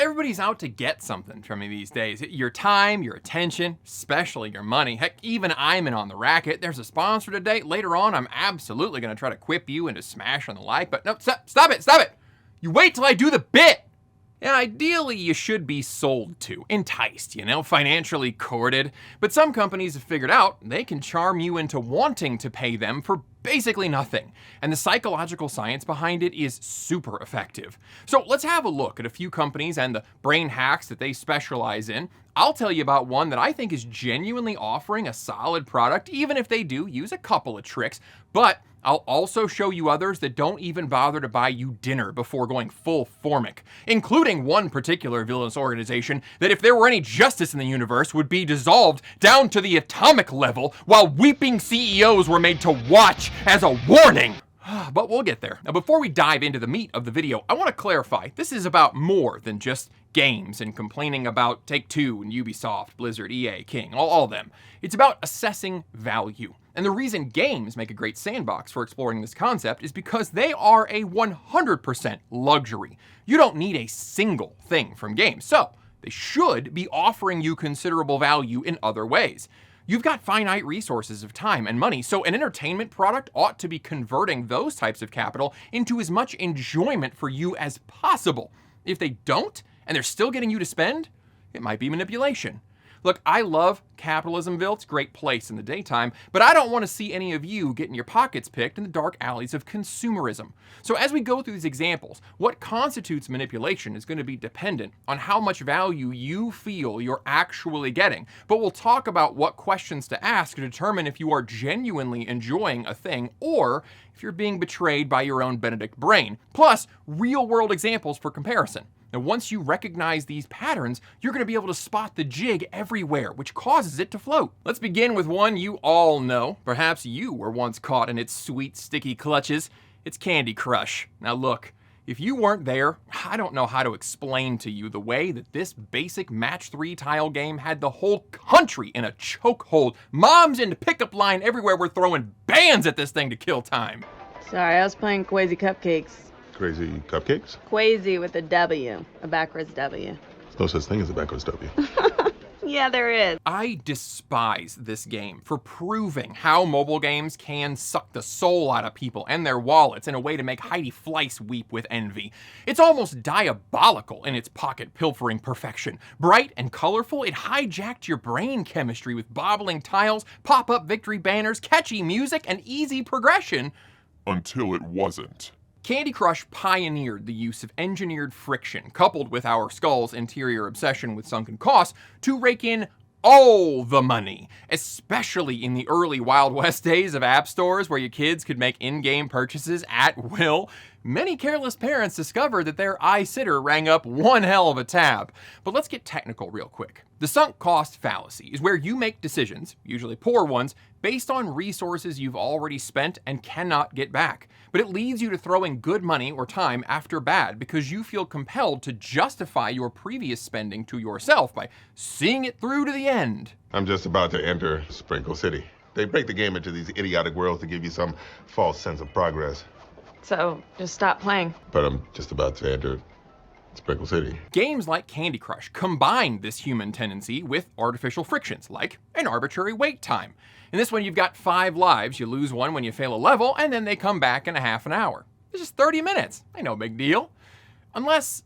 everybody's out to get something from me these days. Your time, your attention, especially your money. Heck, even I'm in on the racket. There's a sponsor today. Later on, I'm absolutely gonna try to quip you into smash on the like, but no, stop it. You wait till I do the bit. And ideally, you should be sold to, enticed, financially courted. But some companies have figured out they can charm you into wanting to pay them for basically nothing. And the psychological science behind it is super effective. So let's have a look at a few companies and the brain hacks that they specialize in. I'll tell you about one that I think is genuinely offering a solid product, even if they do use a couple of tricks. But I'll also show you others that don't even bother to buy you dinner before going full Formic, including one particular villainous organization that, if there were any justice in the universe, would be dissolved down to the atomic level while weeping CEOs were made to watch as a warning. But we'll get there. Now, before we dive into the meat of the video, I want to clarify, this is about more than just games and complaining about Take-Two and Ubisoft, Blizzard, EA, King, all of them. It's about assessing value. And the reason games make a great sandbox for exploring this concept is because they are a 100% luxury. You don't need a single thing from games, so they should be offering you considerable value in other ways. You've got finite resources of time and money, so an entertainment product ought to be converting those types of capital into as much enjoyment for you as possible. If they don't, and they're still getting you to spend, it might be manipulation. Look, I love Capitalismville, it's a great place in the daytime, but I don't want to see any of you getting your pockets picked in the dark alleys of consumerism. So as we go through these examples, what constitutes manipulation is going to be dependent on how much value you feel you're actually getting. But we'll talk about what questions to ask to determine if you are genuinely enjoying a thing or if you're being betrayed by your own Benedict brain, plus real-world examples for comparison. Now, once you recognize these patterns, you're going to be able to spot the jig everywhere, which causes it to float. Let's begin with one you all know. Perhaps you were once caught in its sweet, sticky clutches. It's Candy Crush. Now look, if you weren't there, I don't know how to explain to you the way that this basic match 3 tile game had the whole country in a chokehold. Moms in the pickup line everywhere were throwing bands at this thing to kill time. Sorry, I was playing Crazy Cupcakes. Crazy Cupcakes? Quasi with a W, a backwards W. There's no such thing as a backwards W. Yeah, there is. I despise this game for proving how mobile games can suck the soul out of people and their wallets in a way to make Heidi Fleiss weep with envy. It's almost diabolical in its pocket pilfering perfection. Bright and colorful, it hijacked your brain chemistry with bobbling tiles, pop-up victory banners, catchy music, and easy progression. Until it wasn't. Candy Crush pioneered the use of engineered friction, coupled with our skull's interior obsession with sunken costs, to rake in all the money, especially in the early Wild West days of app stores where your kids could make in-game purchases at will. Many careless parents discovered that their iSitter rang up one hell of a tab. But let's get technical real quick. The sunk cost fallacy is where you make decisions, usually poor ones, based on resources you've already spent and cannot get back. But it leads you to throwing good money or time after bad because you feel compelled to justify your previous spending to yourself by seeing it through to the end. I'm just about to enter Sprinkle City. They break the game into these idiotic worlds to give you some false sense of progress. So, just stop playing. But I'm just about to enter Sprinkle City. Games like Candy Crush combine this human tendency with artificial frictions, like an arbitrary wait time. In this one, you've got 5 lives, you lose 1 when you fail a level, and then they come back in a half an hour. It's just 30 minutes, ain't no big deal. Unless,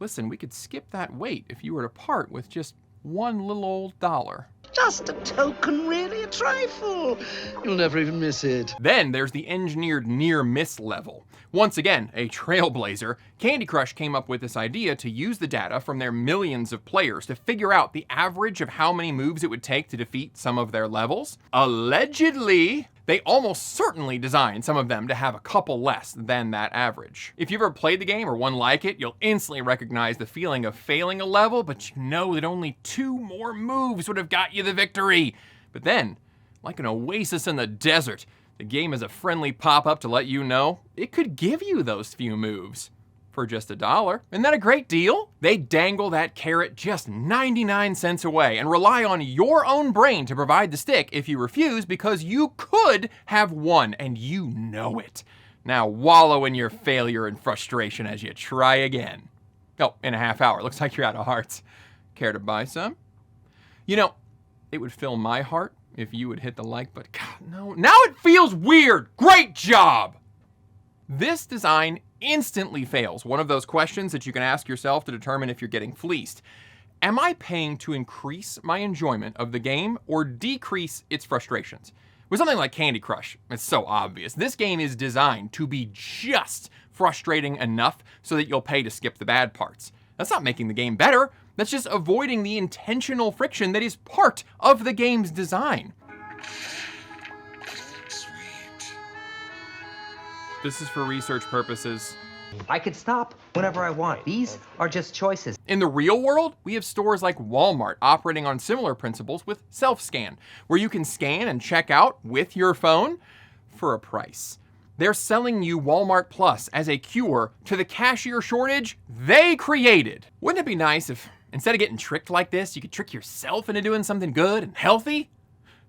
listen, we could skip that wait if you were to part with just one little old dollar. Just a token, really, a trifle. You'll never even miss it. Then there's the engineered near-miss level. Once again, a trailblazer, Candy Crush came up with this idea to use the data from their millions of players to figure out the average of how many moves it would take to defeat some of their levels. Allegedly, they almost certainly designed some of them to have a couple less than that average. If you've ever played the game or one like it, you'll instantly recognize the feeling of failing a level, but you know that only 2 more moves would have got you the victory. But then, like an oasis in the desert, the game is a friendly pop-up to let you know it could give you those few moves for just $1. Isn't that a great deal? They dangle that carrot just 99 cents away and rely on your own brain to provide the stick if you refuse, because you could have won and you know it. Now wallow in your failure and frustration as you try again. Oh, in a half hour. Looks like you're out of hearts. Care to buy some? You know, it would fill my heart if you would hit the like button. God, no. Now it feels weird. Great job. This design instantly fails one of those questions that you can ask yourself to determine if you're getting fleeced. Am I paying to increase my enjoyment of the game or decrease its frustrations? With something like Candy Crush, it's so obvious. This game is designed to be just frustrating enough so that you'll pay to skip the bad parts. That's not making the game better. That's just avoiding the intentional friction that is part of the game's design. Sweet. This is for research purposes. I could stop whenever I want. These are just choices. In the real world, we have stores like Walmart operating on similar principles with self-scan, where you can scan and check out with your phone for a price. They're selling you Walmart Plus as a cure to the cashier shortage they created. Wouldn't it be nice if, instead of getting tricked like this, you could trick yourself into doing something good and healthy?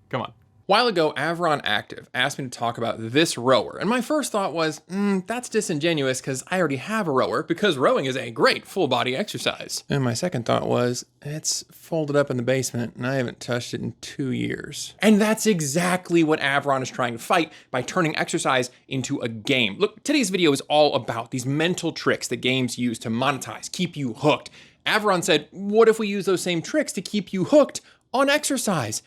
Come on. A while ago, Avron Active asked me to talk about this rower, and my first thought was, that's disingenuous because I already have a rower, because rowing is a great full-body exercise. And my second thought was, it's folded up in the basement, and I haven't touched it in 2 years. And that's exactly what Avron is trying to fight by turning exercise into a game. Look, today's video is all about these mental tricks that games use to monetize, keep you hooked. Avron said, what if we use those same tricks to keep you hooked on exercise?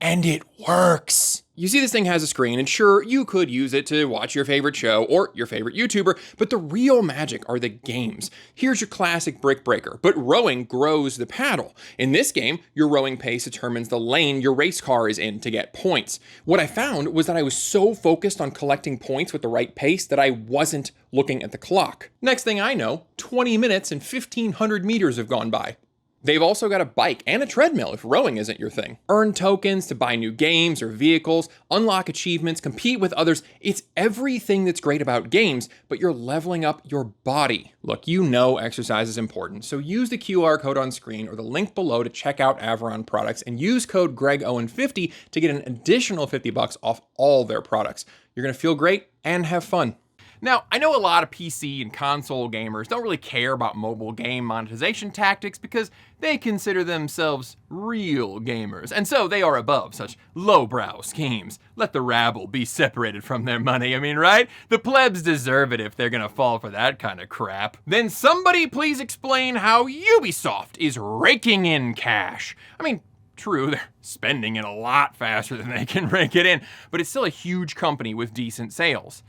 And it works. You see this thing has a screen, and sure, you could use it to watch your favorite show or your favorite YouTuber, but the real magic are the games. Here's your classic brick breaker, but rowing grows the paddle. In this game, your rowing pace determines the lane your race car is in to get points. What I found was that I was so focused on collecting points with the right pace that I wasn't looking at the clock. Next thing I know, 20 minutes and 1,500 meters have gone by. They've also got a bike and a treadmill if rowing isn't your thing. Earn tokens to buy new games or vehicles, unlock achievements, compete with others. It's everything that's great about games, but you're leveling up your body. Look, you know exercise is important, so use the QR code on screen or the link below to check out Avron products and use code GregOwen50 to get an additional $50 off all their products. You're gonna feel great and have fun. Now, I know a lot of PC and console gamers don't really care about mobile game monetization tactics because they consider themselves real gamers, and so they are above such lowbrow schemes. Let the rabble be separated from their money, I mean, right? The plebs deserve it if they're gonna fall for that kind of crap. Then somebody please explain how Ubisoft is raking in cash. I mean, true, they're spending it a lot faster than they can rake it in, but it's still a huge company with decent sales.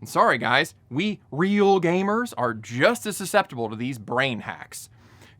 And sorry guys, we real gamers are just as susceptible to these brain hacks.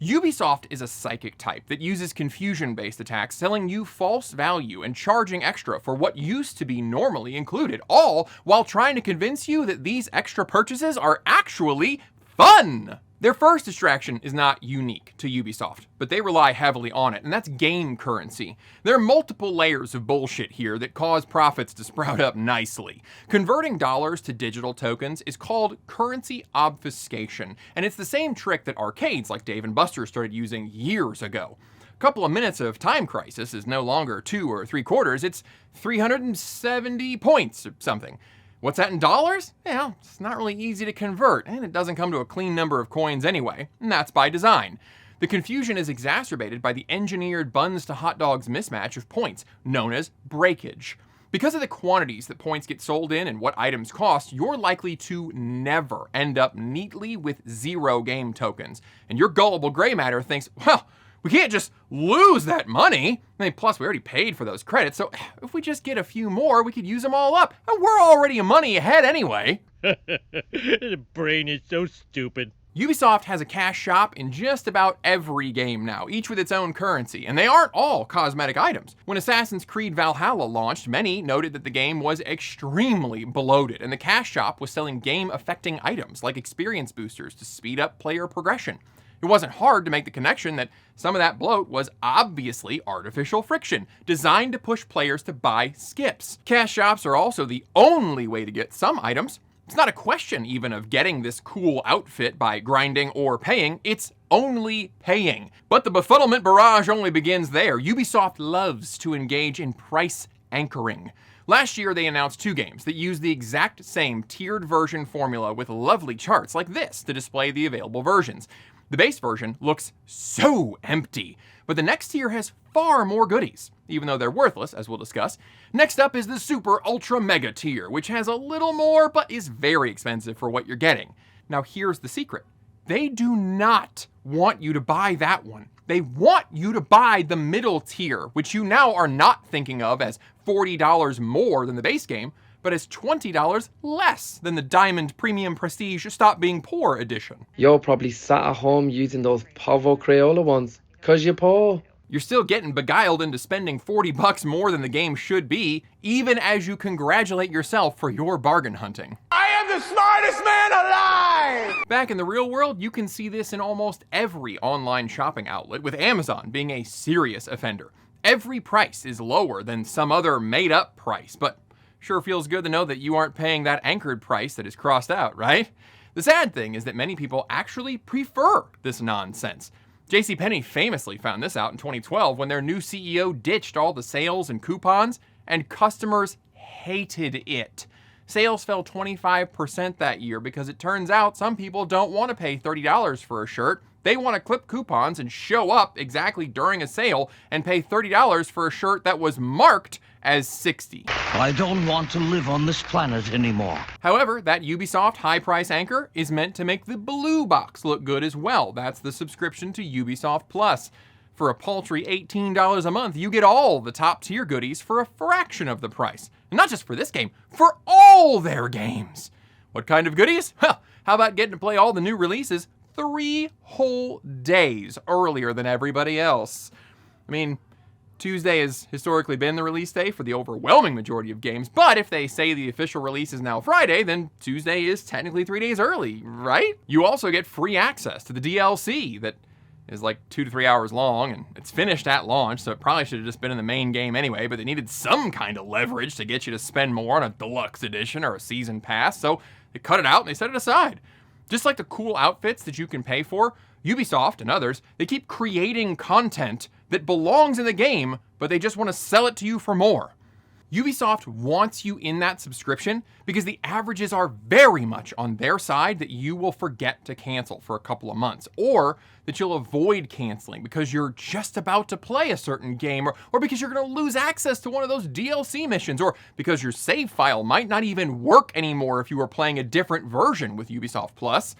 Ubisoft is a psychic type that uses confusion-based attacks, selling you false value and charging extra for what used to be normally included, all while trying to convince you that these extra purchases are actually fun. Their first distraction is not unique to Ubisoft, but they rely heavily on it, and that's game currency. There are multiple layers of bullshit here that cause profits to sprout up nicely. Converting dollars to digital tokens is called currency obfuscation, and it's the same trick that arcades like Dave & Buster's started using years ago. A couple of minutes of time crisis is no longer 2 or 3/4, it's 370 points or something. What's that in dollars? Well, it's not really easy to convert, and it doesn't come to a clean number of coins anyway, and that's by design. The confusion is exacerbated by the engineered buns to hot dogs mismatch of points, known as breakage. Because of the quantities that points get sold in and what items cost, you're likely to never end up neatly with 0 game tokens. And your gullible gray matter thinks, well, we can't just lose that money. I mean, plus we already paid for those credits, so if we just get a few more, we could use them all up. And we're already money ahead anyway. The brain is so stupid. Ubisoft has a cash shop in just about every game now, each with its own currency, and they aren't all cosmetic items. When Assassin's Creed Valhalla launched, many noted that the game was extremely bloated, and the cash shop was selling game-affecting items like experience boosters to speed up player progression. It wasn't hard to make the connection that some of that bloat was obviously artificial friction, designed to push players to buy skips. Cash shops are also the only way to get some items. It's not a question even of getting this cool outfit by grinding or paying, it's only paying. But the befuddlement barrage only begins there. Ubisoft loves to engage in price anchoring. Last year, they announced 2 games that use the exact same tiered version formula with lovely charts like this to display the available versions. The base version looks so empty, but the next tier has far more goodies, even though they're worthless, as we'll discuss. Next up is the Super Ultra Mega tier, which has a little more, but is very expensive for what you're getting. Now here's the secret. They do not want you to buy that one. They want you to buy the middle tier, which you now are not thinking of as $40 more than the base game, but as $20 less than the Diamond Premium Prestige Stop Being Poor edition. You're probably sat at home using those Povo Crayola ones, 'cause you're poor. You're still getting beguiled into spending $40 more than the game should be, even as you congratulate yourself for your bargain hunting. I am the smartest man alive! Back in the real world, you can see this in almost every online shopping outlet, with Amazon being a serious offender. Every price is lower than some other made-up price, but sure feels good to know that you aren't paying that anchored price that is crossed out, right? The sad thing is that many people actually prefer this nonsense. JCPenney famously found this out in 2012 when their new CEO ditched all the sales and coupons, and customers hated it. Sales fell 25% that year because it turns out some people don't want to pay $30 for a shirt. They want to clip coupons and show up exactly during a sale and pay $30 for a shirt that was marked as $60. I don't want to live on this planet anymore. However, that Ubisoft high price anchor is meant to make the blue box look good as well. That's the subscription to Ubisoft Plus. For a paltry $18 a month, you get all the top tier goodies for a fraction of the price. And not just for this game, for all their games. What kind of goodies? Well, how about getting to play all the new releases 3 whole days earlier than everybody else? I mean, Tuesday has historically been the release day for the overwhelming majority of games, but if they say the official release is now Friday, then Tuesday is technically 3 days early, right? You also get free access to the DLC that is like 2 to 3 hours long, and it's finished at launch, so it probably should have just been in the main game anyway, but they needed some kind of leverage to get you to spend more on a deluxe edition or a season pass, so they cut it out and they set it aside. Just like the cool outfits that you can pay for, Ubisoft and others, they keep creating content that belongs in the game, but they just want to sell it to you for more. Ubisoft wants you in that subscription because the averages are very much on their side that you will forget to cancel for a couple of months, or that you'll avoid canceling because you're just about to play a certain game, or because you're going to lose access to one of those DLC missions, or because your save file might not even work anymore if you were playing a different version with Ubisoft Plus.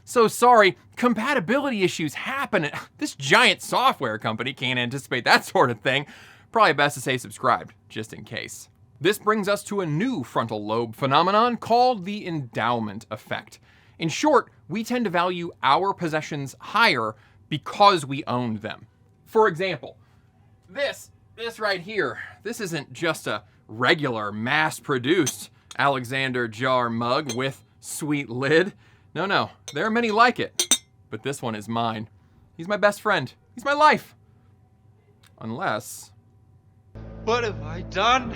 So sorry, compatibility issues happen. This giant software company can't anticipate that sort of thing. Probably best to say subscribed, just in case. This brings us to a new frontal lobe phenomenon called the endowment effect. In short, we tend to value our possessions higher because we owned them. For example, this right here, this isn't just a regular mass-produced Alexander jar mug with sweet lid. No, there are many like it, but this one is mine. He's my best friend. He's my life. Unless... What have I done?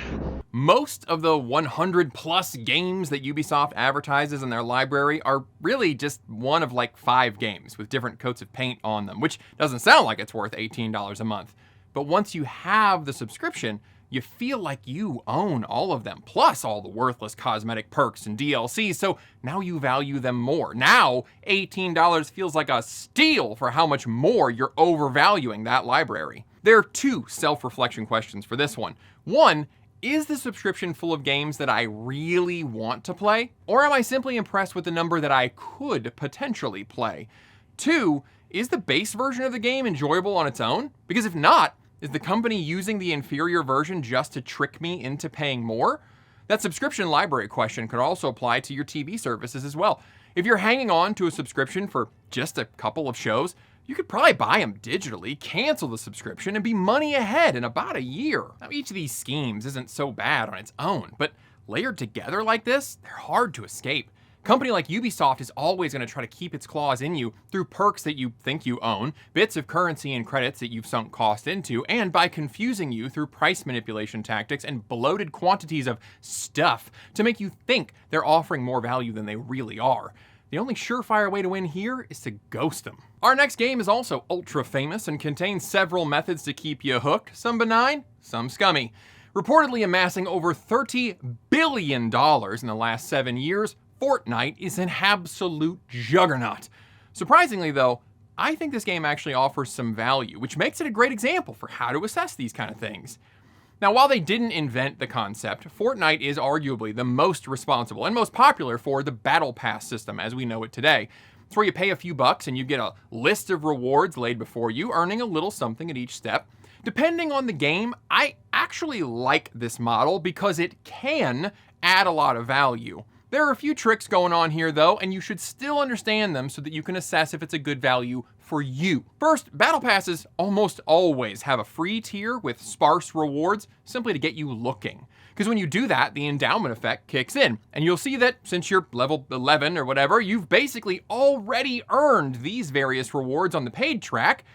Most of the 100 plus games that Ubisoft advertises in their library are really just one of like 5 games with different coats of paint on them, which doesn't sound like it's worth $18 a month. But once you have the subscription, you feel like you own all of them, plus all the worthless cosmetic perks and DLCs, so now you value them more. Now, $18 feels like a steal for how much more you're overvaluing that library. There are 2 self-reflection questions for this one. One, is the subscription full of games that I really want to play? Or am I simply impressed with the number that I could potentially play? 2, is the base version of the game enjoyable on its own? Because if not, is the company using the inferior version just to trick me into paying more? That subscription library question could also apply to your TV services as well. If you're hanging on to a subscription for just a couple of shows, you could probably buy them digitally, cancel the subscription, and be money ahead in about a year. Now, each of these schemes isn't so bad on its own, but layered together like this, they're hard to escape. A company like Ubisoft is always going to try to keep its claws in you through perks that you think you own, bits of currency and credits that you've sunk cost into, and by confusing you through price manipulation tactics and bloated quantities of stuff to make you think they're offering more value than they really are. The only surefire way to win here is to ghost them. Our next game is also ultra famous and contains several methods to keep you hooked, some benign, some scummy. Reportedly amassing over $30 billion in the last 7 years, Fortnite is an absolute juggernaut. Surprisingly though, I think this game actually offers some value, which makes it a great example for how to assess these kind of things. Now, while they didn't invent the concept, Fortnite is arguably the most responsible and most popular for the Battle Pass system as we know it today. It's where you pay a few bucks and you get a list of rewards laid before you, earning a little something at each step. Depending on the game, I actually like this model because it can add a lot of value. There are a few tricks going on here though, and you should still understand them so that you can assess if it's a good value for you. First, Battle Passes almost always have a free tier with sparse rewards simply to get you looking. Because when you do that, the endowment effect kicks in, and you'll see that since you're level 11 or whatever, you've basically already earned these various rewards on the paid track.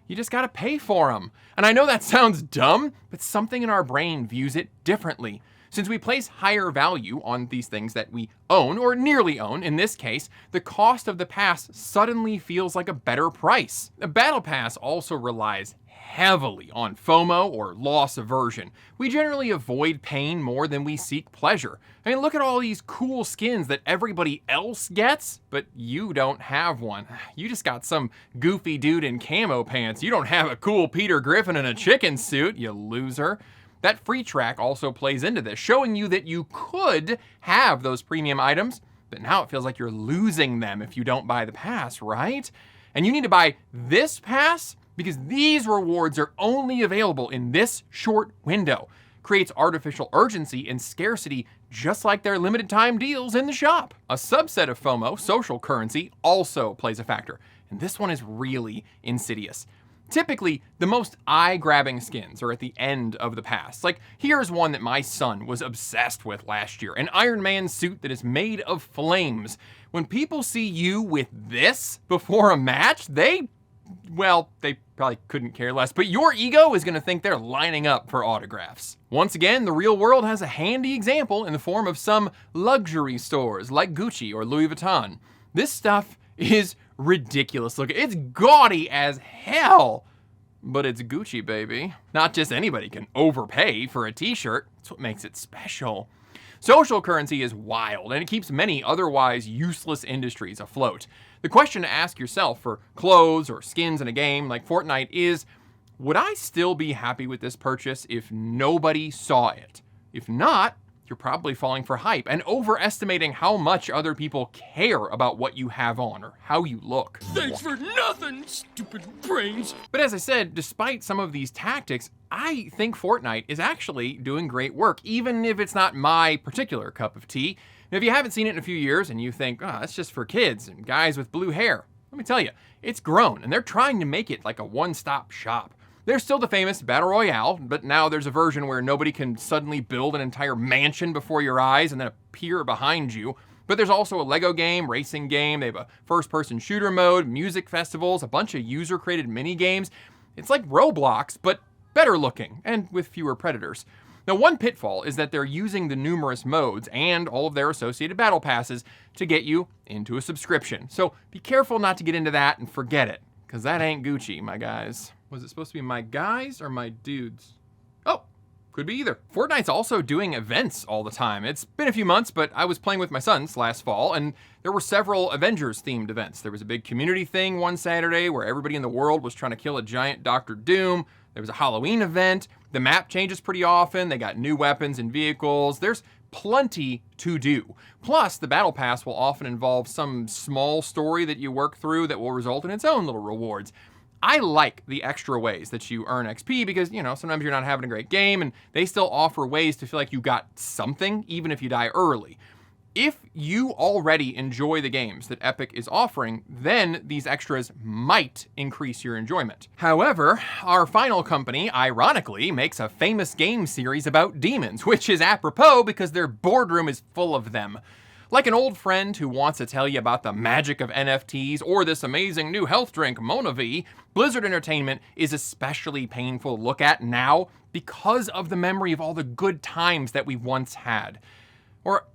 You just gotta pay for them. And I know that sounds dumb, but something in our brain views it differently. Since we place higher value on these things that we own, or nearly own in this case, the cost of the pass suddenly feels like a better price. A Battle Pass also relies heavily on FOMO, or loss aversion. We generally avoid pain more than we seek pleasure. I mean, look at all these cool skins that everybody else gets, but you don't have one. You just got some goofy dude in camo pants. You don't have a cool Peter Griffin in a chicken suit, you loser. That free track also plays into this, showing you that you could have those premium items, but now it feels like you're losing them if you don't buy the pass, right? And you need to buy this pass because these rewards are only available in this short window. Creates artificial urgency and scarcity just like their limited time deals in the shop. A subset of FOMO, social currency, also plays a factor, and this one is really insidious. Typically, the most eye-grabbing skins are at the end of the pass. Like, here's one that my son was obsessed with last year, an Iron Man suit that is made of flames. When people see you with this before a match, they probably couldn't care less, but your ego is gonna think they're lining up for autographs. Once again, the real world has a handy example in the form of some luxury stores like Gucci or Louis Vuitton. This stuff is ridiculous looking. It's gaudy as hell, but it's Gucci, baby. Not just anybody can overpay for a t-shirt. That's what makes it special. Social currency is wild, and it keeps many otherwise useless industries afloat. The question to ask yourself for clothes or skins in a game like Fortnite is, would I still be happy with this purchase if nobody saw it? If not, you're probably falling for hype and overestimating how much other people care about what you have on or how you look. Thanks for nothing, stupid brains. But as I said, despite some of these tactics, I think Fortnite is actually doing great work, even if it's not my particular cup of tea. And if you haven't seen it in a few years and you think, oh, that's just for kids and guys with blue hair, let me tell you, it's grown and they're trying to make it like a one-stop shop. There's still the famous Battle Royale, but now there's a version where nobody can suddenly build an entire mansion before your eyes and then appear behind you. But there's also a Lego game, racing game, they have a first-person shooter mode, music festivals, a bunch of user-created mini-games. It's like Roblox, but better looking and with fewer predators. Now, one pitfall is that they're using the numerous modes and all of their associated battle passes to get you into a subscription. So be careful not to get into that and forget it, because that ain't Gucci, my guys. Was it supposed to be my guys or my dudes? Oh, could be either. Fortnite's also doing events all the time. It's been a few months, but I was playing with my sons last fall, and there were several Avengers-themed events. There was a big community thing one Saturday where everybody in the world was trying to kill a giant Dr. Doom. There was a Halloween event. The map changes pretty often. They got new weapons and vehicles. There's plenty to do. Plus, the Battle Pass will often involve some small story that you work through that will result in its own little rewards. I like the extra ways that you earn XP because, you know, sometimes you're not having a great game and they still offer ways to feel like you got something even if you die early. If you already enjoy the games that Epic is offering, then these extras might increase your enjoyment. However, our final company, ironically, makes a famous game series about demons, which is apropos because their boardroom is full of them. Like an old friend who wants to tell you about the magic of NFTs or this amazing new health drink, MonaV, Blizzard Entertainment is especially painful to look at now because of the memory of all the good times that we once had. Or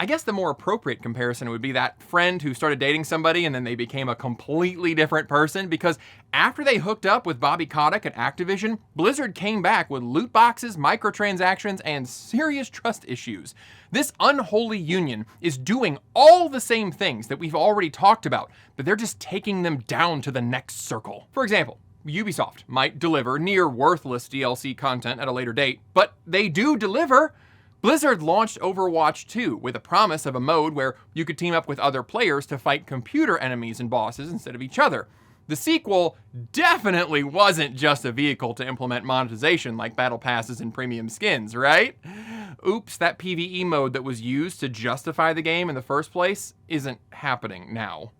I guess the more appropriate comparison would be that friend who started dating somebody and then they became a completely different person, because after they hooked up with Bobby Kotick at Activision, Blizzard came back with loot boxes, microtransactions, and serious trust issues. This unholy union is doing all the same things that we've already talked about, but they're just taking them down to the next circle. For example, Ubisoft might deliver near worthless DLC content at a later date, but they do deliver. Blizzard launched Overwatch 2 with a promise of a mode where you could team up with other players to fight computer enemies and bosses instead of each other. The sequel definitely wasn't just a vehicle to implement monetization like battle passes and premium skins, right? Oops, that PvE mode that was used to justify the game in the first place isn't happening now.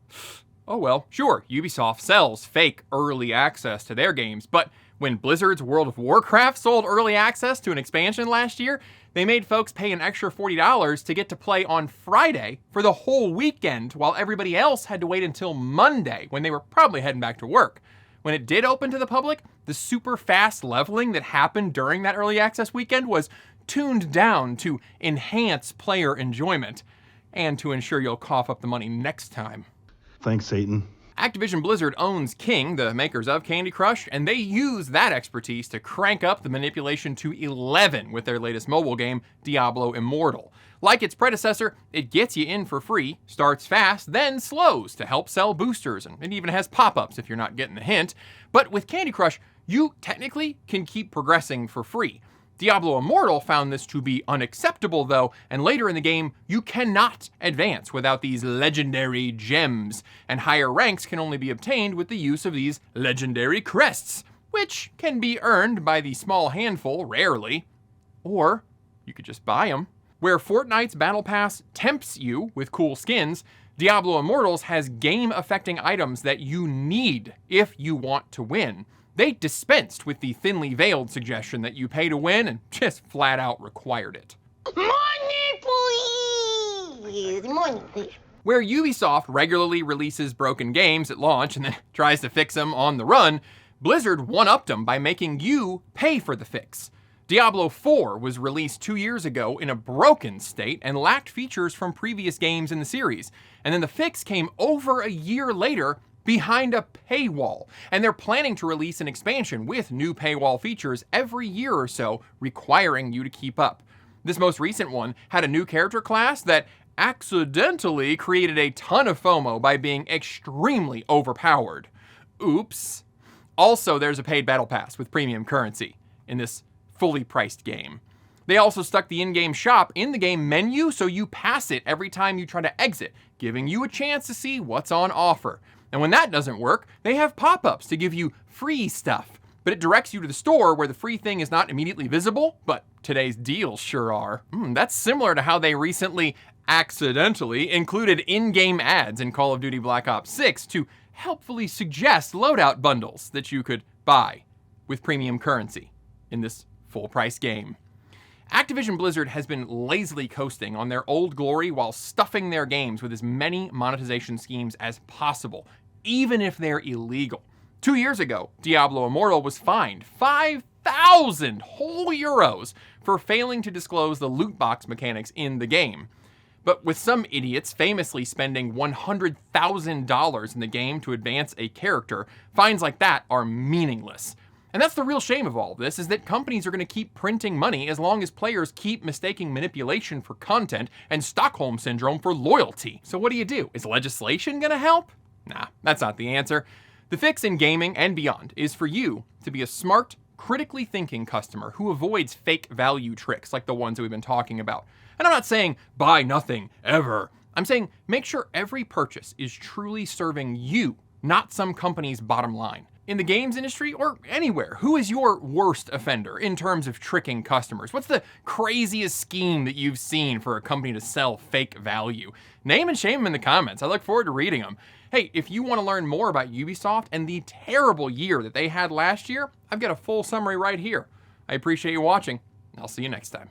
Oh well, sure, Ubisoft sells fake early access to their games, but when Blizzard's World of Warcraft sold early access to an expansion last year, they made folks pay an extra $40 to get to play on Friday for the whole weekend, while everybody else had to wait until Monday when they were probably heading back to work. When it did open to the public, the super fast leveling that happened during that early access weekend was tuned down to enhance player enjoyment and to ensure you'll cough up the money next time. Thanks, Satan. Activision Blizzard owns King, the makers of Candy Crush, and they use that expertise to crank up the manipulation to 11 with their latest mobile game, Diablo Immortal. Like its predecessor, it gets you in for free, starts fast, then slows to help sell boosters, and it even has pop-ups if you're not getting the hint. But with Candy Crush, you technically can keep progressing for free. Diablo Immortal found this to be unacceptable though, and later in the game, you cannot advance without these legendary gems, and higher ranks can only be obtained with the use of these legendary crests, which can be earned by the small handful, rarely, or you could just buy them. Where Fortnite's Battle Pass tempts you with cool skins, Diablo Immortals has game-affecting items that you need if you want to win. They dispensed with the thinly veiled suggestion that you pay to win and just flat out required it. Money, please! Money, please. Where Ubisoft regularly releases broken games at launch and then tries to fix them on the run, Blizzard one-upped them by making you pay for the fix. Diablo 4 was released 2 years ago in a broken state and lacked features from previous games in the series. And then the fix came over a year later behind a paywall, and they're planning to release an expansion with new paywall features every year or so, requiring you to keep up. This most recent one had a new character class that accidentally created a ton of FOMO by being extremely overpowered. Oops. Also, there's a paid battle pass with premium currency in this fully priced game. They also stuck the in-game shop in the game menu, so you pass it every time you try to exit, giving you a chance to see what's on offer. And when that doesn't work, they have pop-ups to give you free stuff. But it directs you to the store where the free thing is not immediately visible, but today's deals sure are. That's similar to how they recently accidentally included in-game ads in Call of Duty Black Ops 6 to helpfully suggest loadout bundles that you could buy with premium currency in this full-price game. Activision Blizzard has been lazily coasting on their old glory while stuffing their games with as many monetization schemes as possible, even if they're illegal. 2 years ago, Diablo Immortal was fined 5,000 whole euros for failing to disclose the loot box mechanics in the game. But with some idiots famously spending $100,000 in the game to advance a character, fines like that are meaningless. And that's the real shame of all this, is that companies are going to keep printing money as long as players keep mistaking manipulation for content and Stockholm Syndrome for loyalty. So what do? Is legislation going to help? Nah, that's not the answer. The fix in gaming and beyond is for you to be a smart, critically thinking customer who avoids fake value tricks like the ones that we've been talking about. And I'm not saying buy nothing ever. I'm saying make sure every purchase is truly serving you, not some company's bottom line. In the games industry or anywhere, who is your worst offender in terms of tricking customers? What's the craziest scheme that you've seen for a company to sell fake value? Name and shame them in the comments. I look forward to reading them. Hey, if you want to learn more about Ubisoft and the terrible year that they had last year, I've got a full summary right here. I appreciate you watching, and I'll see you next time.